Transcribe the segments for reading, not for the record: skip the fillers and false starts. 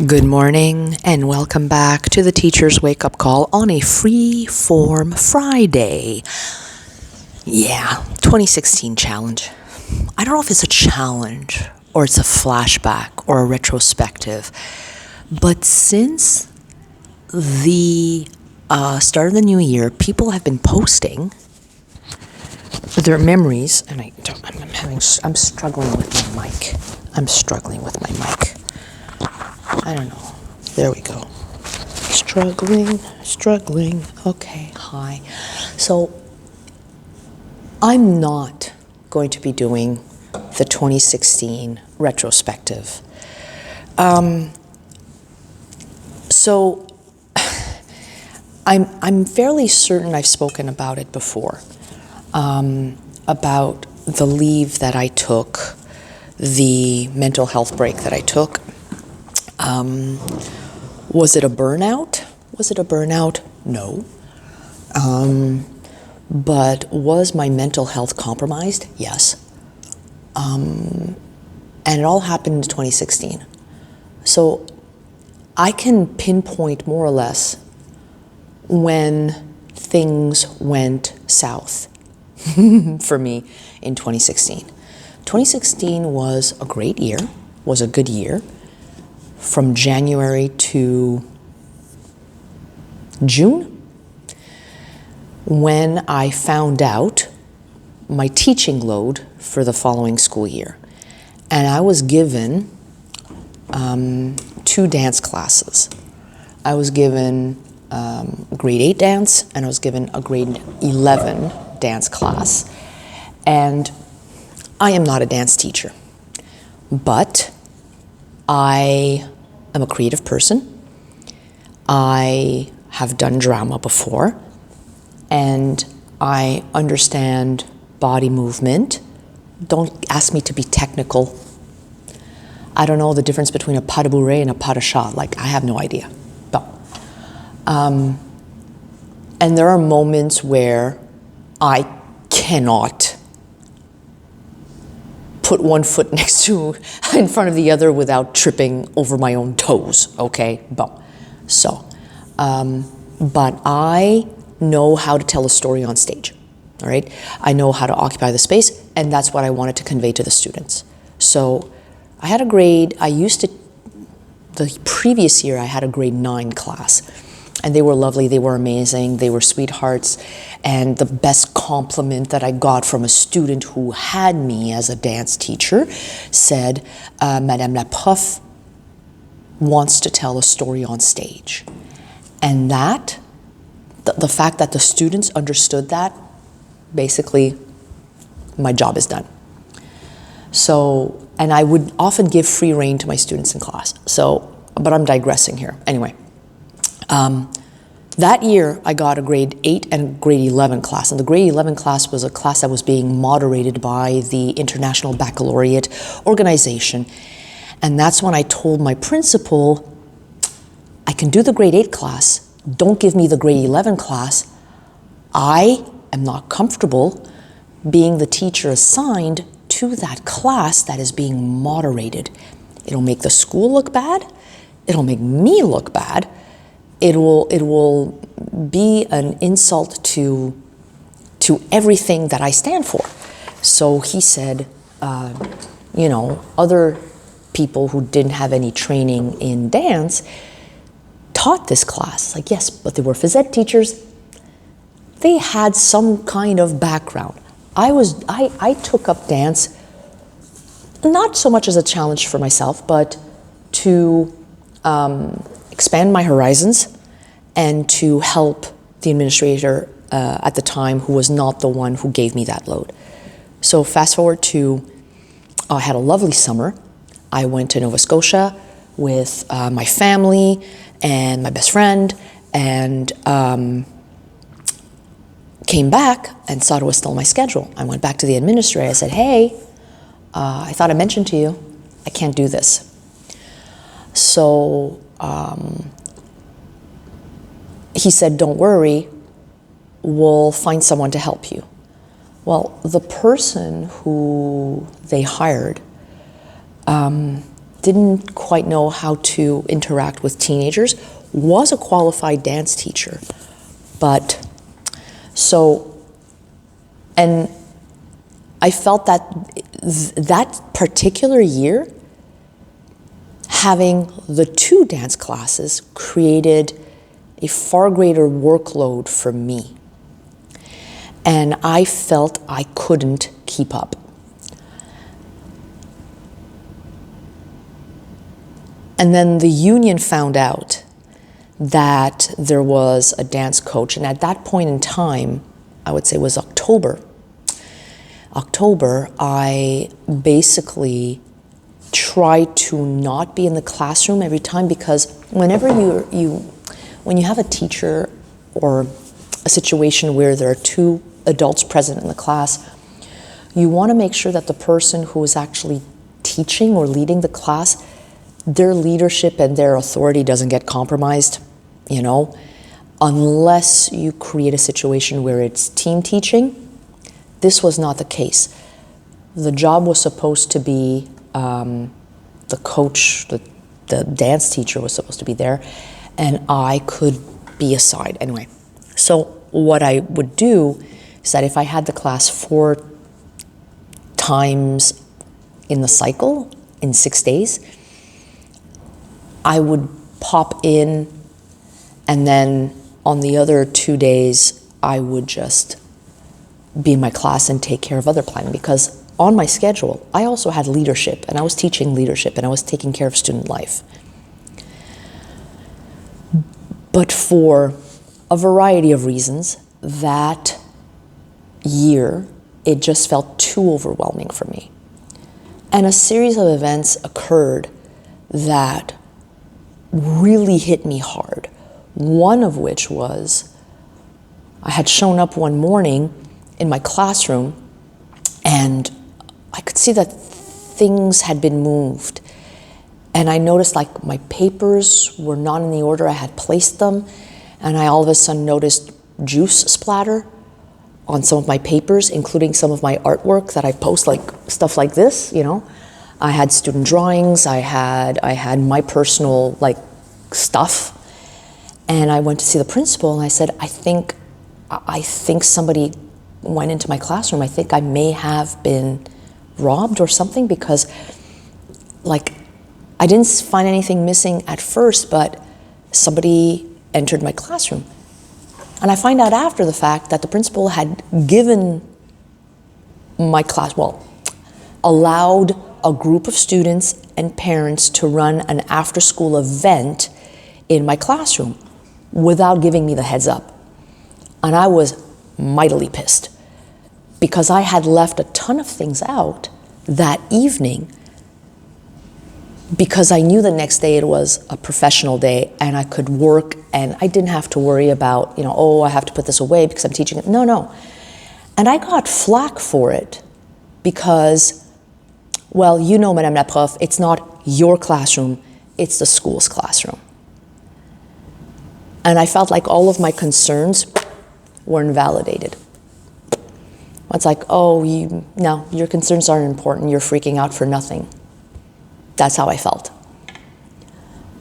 Good morning and welcome back to the Teacher's Wake Up Call on a free form Friday. Yeah, 2016 challenge. I don't know if it's a challenge or it's a flashback or a retrospective, but since the start of the new year, people have been posting their memories, and I'm struggling with my mic. I don't know. There we go. Struggling. Okay, hi. So, I'm not going to be doing the 2016 retrospective. So, I'm fairly certain I've spoken about it before, about the leave that I took, the mental health break that I took. Was it a burnout? No. But was my mental health compromised? Yes. And it all happened in 2016. So I can pinpoint more or less when things went south for me in 2016. 2016 was a great year, was a good year. From January to June, when I found out my teaching load for the following school year. And I was given 2 dance classes. I was given grade 8 dance, and I was given a grade 11 dance class. And I am not a dance teacher, but I am a creative person. I have done drama before, and I understand body movement. Don't ask me to be technical. I don't know the difference between a pas de bourrée and a pas de chat. I have no idea. But, and there are moments where I cannot put one foot in front of the other without tripping over my own toes, okay? But I know how to tell a story on stage, all right? I know how to occupy the space, and that's what I wanted to convey to the students. So the previous year I had a grade 9 class, and they were lovely, they were amazing, they were sweethearts, and the best compliment that I got from a student who had me as a dance teacher said, Madame la prof wants to tell a story on stage. And that, the fact that the students understood that, basically, my job is done. So, and I would often give free rein to my students in class. So, but I'm digressing here. Anyway. That year, I got a grade 8 and grade 11 class. And the grade 11 class was a class that was being moderated by the International Baccalaureate Organization. And that's when I told my principal, I can do the grade 8 class. Don't give me the grade 11 class. I am not comfortable being the teacher assigned to that class that is being moderated. It'll make the school look bad. It'll make me look bad. It will be an insult to everything that I stand for. So he said, other people who didn't have any training in dance taught this class. Yes, but they were phys ed teachers. They had some kind of background. I took up dance not so much as a challenge for myself, but to expand my horizons and to help the administrator at the time, who was not the one who gave me that load. So fast forward to, I had a lovely summer. I went to Nova Scotia with my family and my best friend, and came back and saw it was still my schedule. I went back to the administrator. I said, hey, I thought I mentioned to you, I can't do this. So he said, don't worry, we'll find someone to help you. Well, the person who they hired didn't quite know how to interact with teenagers, was a qualified dance teacher. But so, and I felt that that particular year, having the 2 dance classes created a far greater workload for me. And I felt I couldn't keep up. And then the union found out that there was a dance coach. And at that point in time, I would say it was October, I basically tried to not be in the classroom every time, because whenever when you have a teacher or a situation where there are 2 adults present in the class, you want to make sure that the person who is actually teaching or leading the class, their leadership and their authority doesn't get compromised, unless you create a situation where it's team teaching. This was not the case. The job was supposed to be, the coach, the dance teacher was supposed to be there, and I could be aside. Anyway, so what I would do is that if I had the class 4 times in the cycle, in 6 days, I would pop in, and then on the other 2 days, I would just be in my class and take care of other planning, because on my schedule, I also had leadership, and I was teaching leadership, and I was taking care of student life. But for a variety of reasons, that year, it just felt too overwhelming for me. And a series of events occurred that really hit me hard. One of which was, I had shown up one morning in my classroom, and I could see that things had been moved. And I noticed like my papers were not in the order I had placed them, and I all of a sudden noticed juice splatter on some of my papers, including some of my artwork that I post, like stuff like this, I had student drawings, I had my personal stuff. And I went to see the principal, and I said, I think somebody went into my classroom. I think I may have been robbed or something, because I didn't find anything missing at first, but somebody entered my classroom. And I find out after the fact that the principal had given my class, allowed a group of students and parents to run an after-school event in my classroom without giving me the heads up. And I was mightily pissed, because I had left a ton of things out that evening, because I knew the next day it was a professional day and I could work, and I didn't have to worry about, I have to put this away because I'm teaching it. No. And I got flack for it because, Madame la Prof, it's not your classroom, it's the school's classroom. And I felt like all of my concerns were invalidated. It's like, no, your concerns aren't important, you're freaking out for nothing. That's how I felt.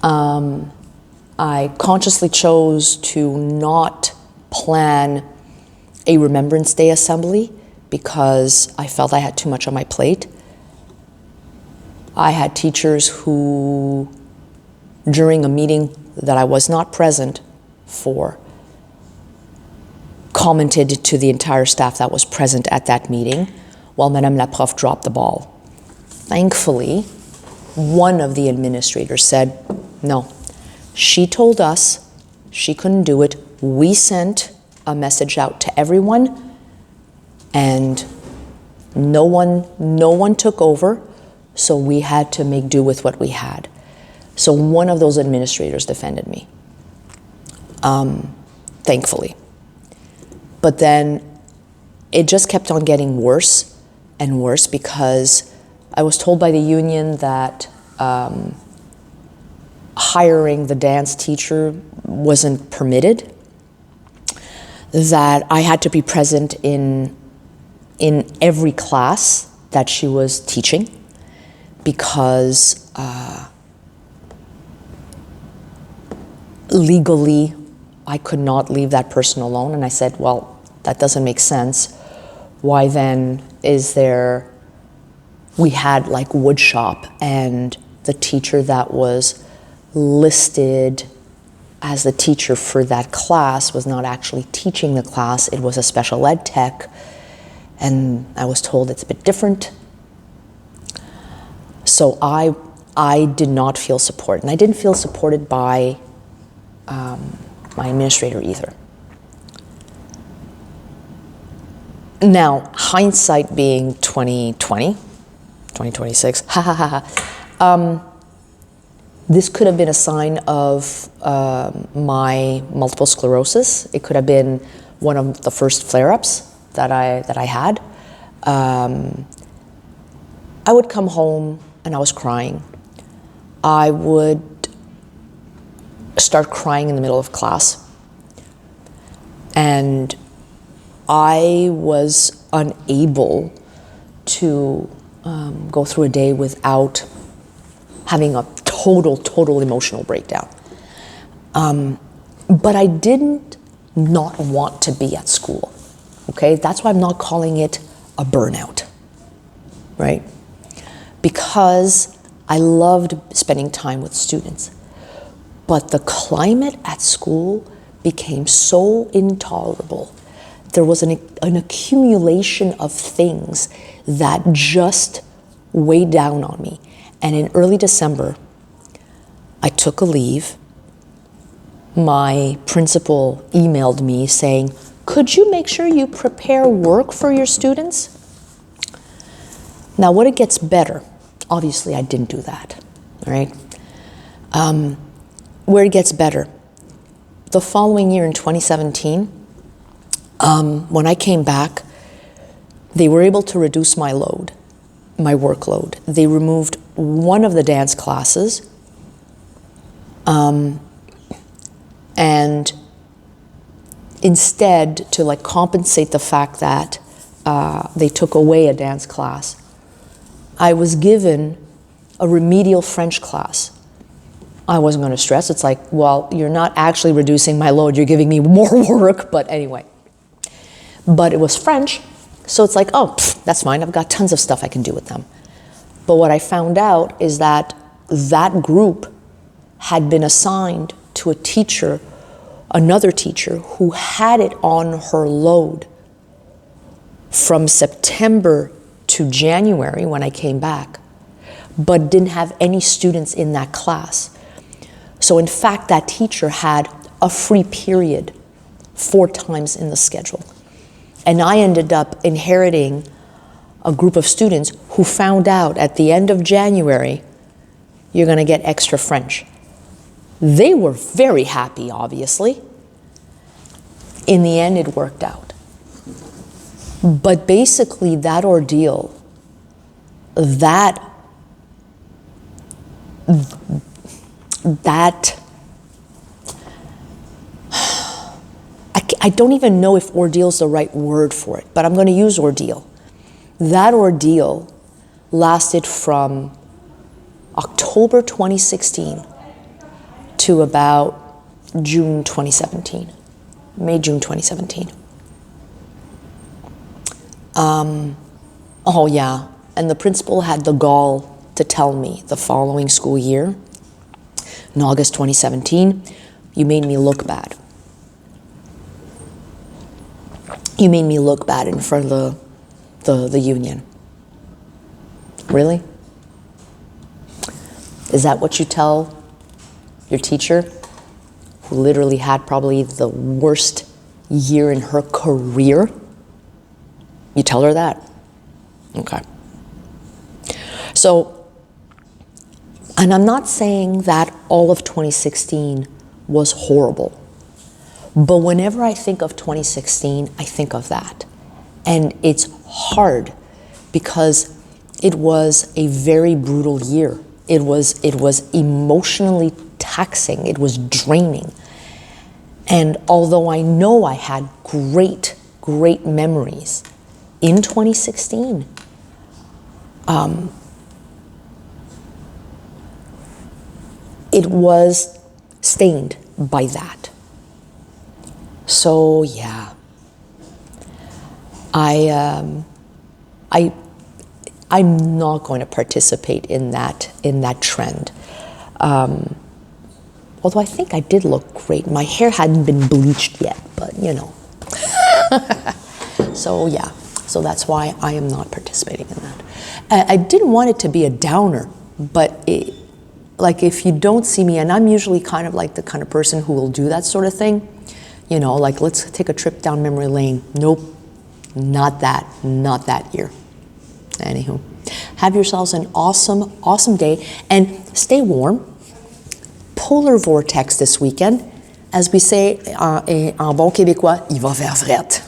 I consciously chose to not plan a Remembrance Day assembly because I felt I had too much on my plate. I had teachers who, during a meeting that I was not present for, commented to the entire staff that was present at that meeting, while Madame la Prof dropped the ball. Thankfully, one of the administrators said, no, she told us she couldn't do it. We sent a message out to everyone, and no one took over, so we had to make do with what we had. So one of those administrators defended me, thankfully. But then it just kept on getting worse and worse, because I was told by the union that hiring the dance teacher wasn't permitted, that I had to be present in every class that she was teaching, because legally I could not leave that person alone. And I said, well, that doesn't make sense. Why then is there, we had like wood shop, and the teacher that was listed as the teacher for that class was not actually teaching the class. It was a special ed tech, and I was told it's a bit different. So I did not feel support, and I didn't feel supported by my administrator either. Now, hindsight being 2026, this could have been a sign of my multiple sclerosis. It could have been one of the first flare-ups that I had. I would come home and I was crying. I would start crying in the middle of class. And I was unable to go through a day without having a total emotional breakdown. But I didn't not want to be at school, okay? That's why I'm not calling it a burnout, right? Because I loved spending time with students. But the climate at school became so intolerable. There was an accumulation of things that just weighed down on me. And in early December, I took a leave. My principal emailed me saying, could you make sure you prepare work for your students? Now, when it gets better, obviously I didn't do that, all right? Where it gets better, the following year in 2017, when I came back, they were able to reduce my workload. They removed one of the dance classes, and instead, to like compensate the fact that they took away a dance class, I was given a remedial French class. I wasn't going to stress. It's like, well, you're not actually reducing my load. You're giving me more work, but anyway. But it was French, so it's like, oh, that's fine. I've got tons of stuff I can do with them. But what I found out is that that group had been assigned to a teacher, another teacher, who had it on her load from September to January when I came back, but didn't have any students in that class. So in fact, that teacher had a free period 4 times in the schedule. And I ended up inheriting a group of students who found out at the end of January, you're going to get extra French. They were very happy, obviously. In the end, it worked out. But basically, that ordeal, I don't even know if ordeal is the right word for it, but I'm going to use ordeal. That ordeal lasted from October 2016 to about June 2017, June 2017. Oh yeah, and the principal had the gall to tell me the following school year, in August 2017, you made me look bad. You made me look bad in front of the union. Really? Is that what you tell your teacher, who literally had probably the worst year in her career? You tell her that? Okay. So, and I'm not saying that all of 2016 was horrible, but whenever I think of 2016, I think of that. And it's hard because it was a very brutal year. It was emotionally taxing. It was draining. And although I know I had great memories in 2016, it was stained by that. So yeah, I'm not going to participate in that trend. Although I think I did look great. My hair hadn't been bleached yet, but you know. So yeah, so that's why I am not participating in that. I didn't want it to be a downer, but like if you don't see me, and I'm usually kind of like the kind of person who will do that sort of thing, you know, like let's take a trip down memory lane. Nope, not that year. Anywho, have yourselves an awesome day, and stay warm. Polar vortex this weekend. As we say en bon québécois, il va faire fret.